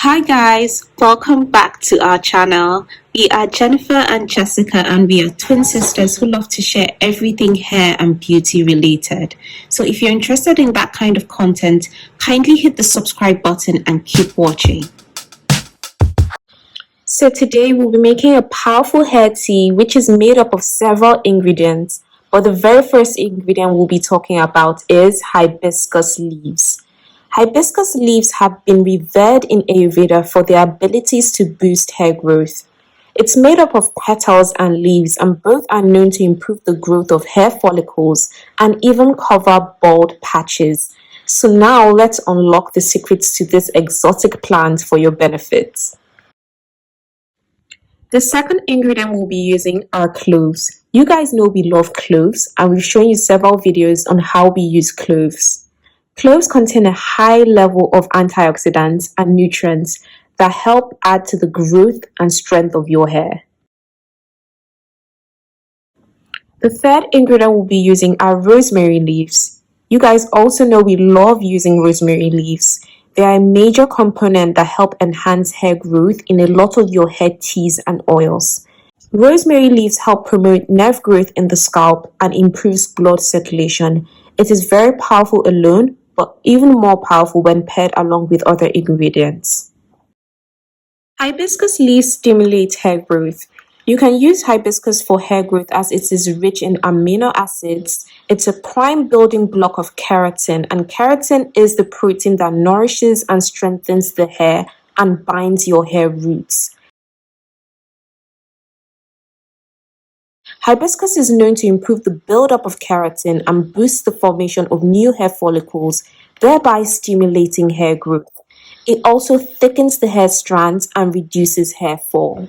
Hi guys, welcome back to our channel. We are Jennifer and Jessica and we are twin sisters who love to share everything hair and beauty related. So if you're interested in that kind of content, kindly hit the subscribe button and keep watching. So today we'll be making a powerful hair tea which is made up of several ingredients. But the very first ingredient we'll be talking about is hibiscus leaves. Hibiscus leaves have been revered in Ayurveda for their abilities to boost hair growth. It's made up of petals and leaves, and both are known to improve the growth of hair follicles and even cover bald patches. So now let's unlock the secrets to this exotic plant for your benefit. The second ingredient we'll be using are cloves. You guys know we love cloves, and we've shown you several videos on how we use cloves. Cloves contain a high level of antioxidants and nutrients that help add to the growth and strength of your hair. The third ingredient we'll be using are rosemary leaves. You guys also know we love using rosemary leaves. They are a major component that help enhance hair growth in a lot of your hair teas and oils. Rosemary leaves help promote nerve growth in the scalp and improves blood circulation. It is very powerful alone, but even more powerful when paired along with other ingredients. Hibiscus leaves stimulate hair growth. You can use hibiscus for hair growth as it is rich in amino acids. It's a prime building block of keratin, and keratin is the protein that nourishes and strengthens the hair and binds your hair roots. Hibiscus is known to improve the buildup of keratin and boost the formation of new hair follicles, thereby stimulating hair growth. It also thickens the hair strands and reduces hair fall.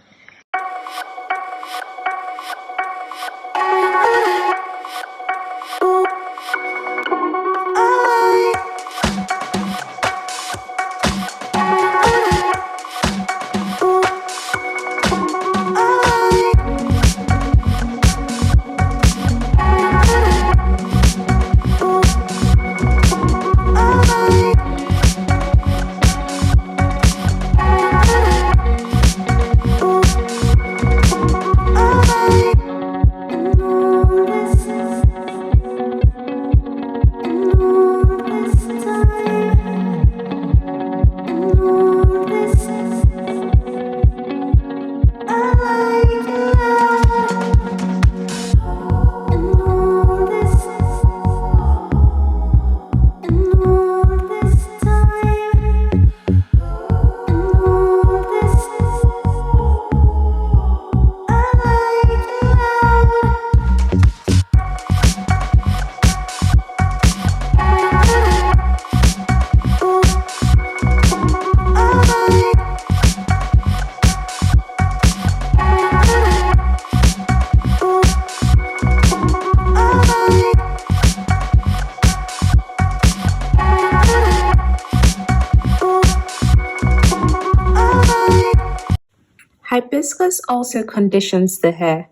Hibiscus also conditions the hair.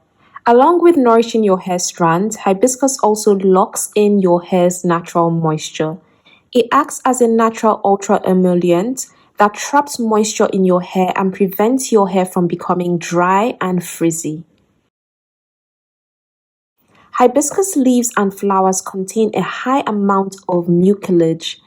Along with nourishing your hair strands, hibiscus also locks in your hair's natural moisture. It acts as a natural ultra-emollient that traps moisture in your hair and prevents your hair from becoming dry and frizzy. Hibiscus leaves and flowers contain a high amount of mucilage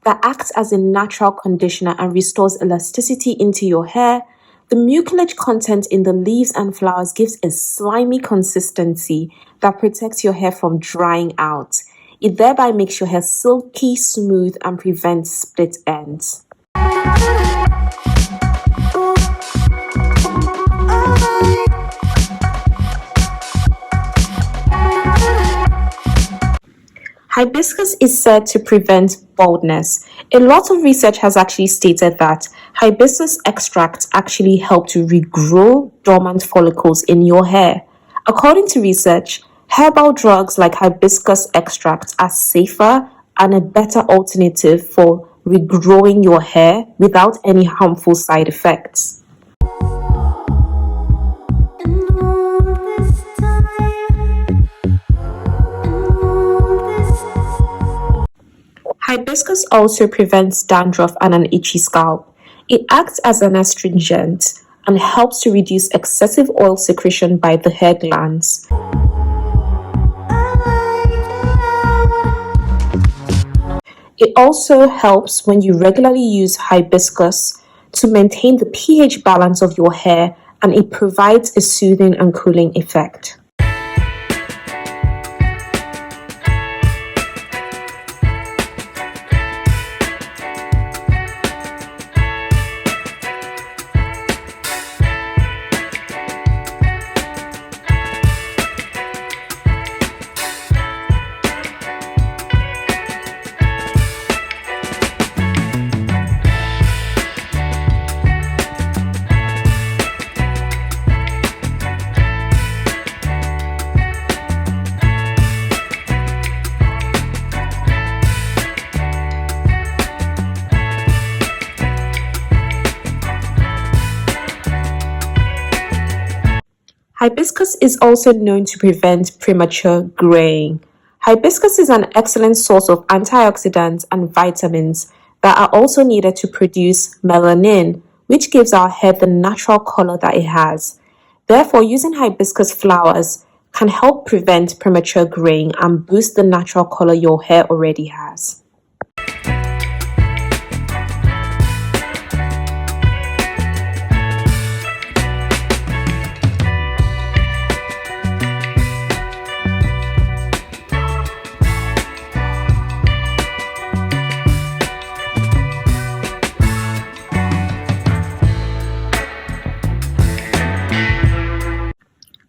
that acts as a natural conditioner and restores elasticity into your hair. The mucilage content in the leaves and flowers gives a slimy consistency that protects your hair from drying out. It thereby makes your hair silky smooth and prevents split ends. Hibiscus is said to prevent baldness. A lot of research has actually stated that hibiscus extracts actually help to regrow dormant follicles in your hair. According to research, herbal drugs like hibiscus extracts are safer and a better alternative for regrowing your hair without any harmful side effects. Hibiscus also prevents dandruff and an itchy scalp. It acts as an astringent and helps to reduce excessive oil secretion by the hair glands. It also helps when you regularly use hibiscus to maintain the pH balance of your hair, and it provides a soothing and cooling effect. Hibiscus is also known to prevent premature graying. Hibiscus is an excellent source of antioxidants and vitamins that are also needed to produce melanin, which gives our hair the natural color that it has. Therefore, using hibiscus flowers can help prevent premature graying and boost the natural color your hair already has.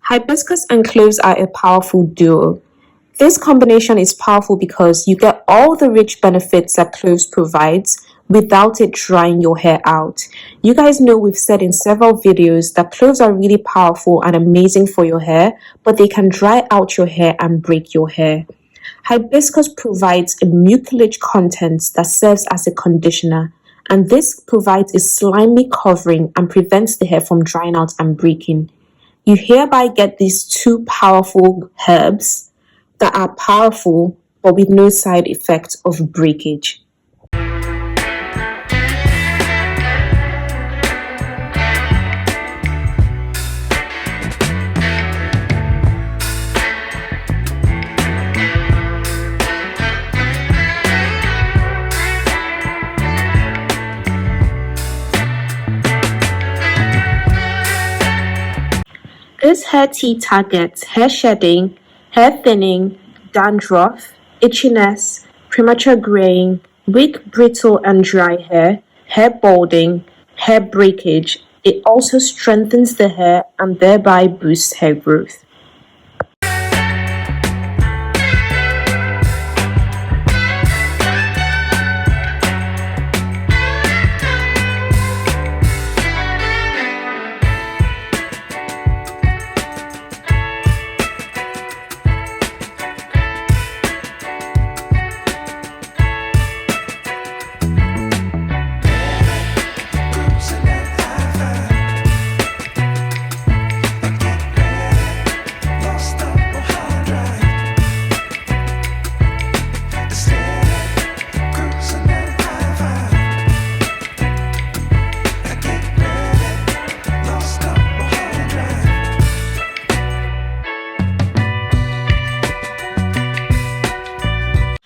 Hibiscus and cloves are a powerful duo. This combination is powerful because you get all the rich benefits that cloves provides without it drying your hair out. You guys know we've said in several videos that cloves are really powerful and amazing for your hair, but they can dry out your hair and break your hair. Hibiscus provides a mucilage content that serves as a conditioner, and this provides a slimy covering and prevents the hair from drying out and breaking. You hereby get these two powerful herbs that are powerful but with no side effect of breakage. This hair tea targets hair shedding, hair thinning, dandruff, itchiness, premature graying, weak, brittle and dry hair, hair balding, hair breakage. It also strengthens the hair and thereby boosts hair growth.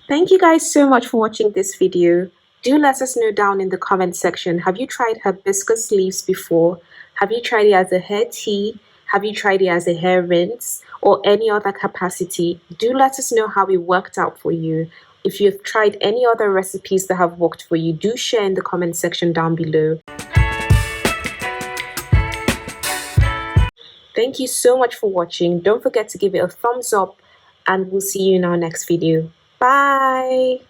Thank you guys so much for watching this video. Do let us know down in the comment section, have you tried hibiscus leaves before? Have you tried it as a hair tea? Have you tried it as a hair rinse or any other capacity? Do let us know how it worked out for you. If you've tried any other recipes that have worked for you, do share in the comment section down below. Thank you so much for watching. Don't forget to give it a thumbs up and we'll see you in our next video. Bye!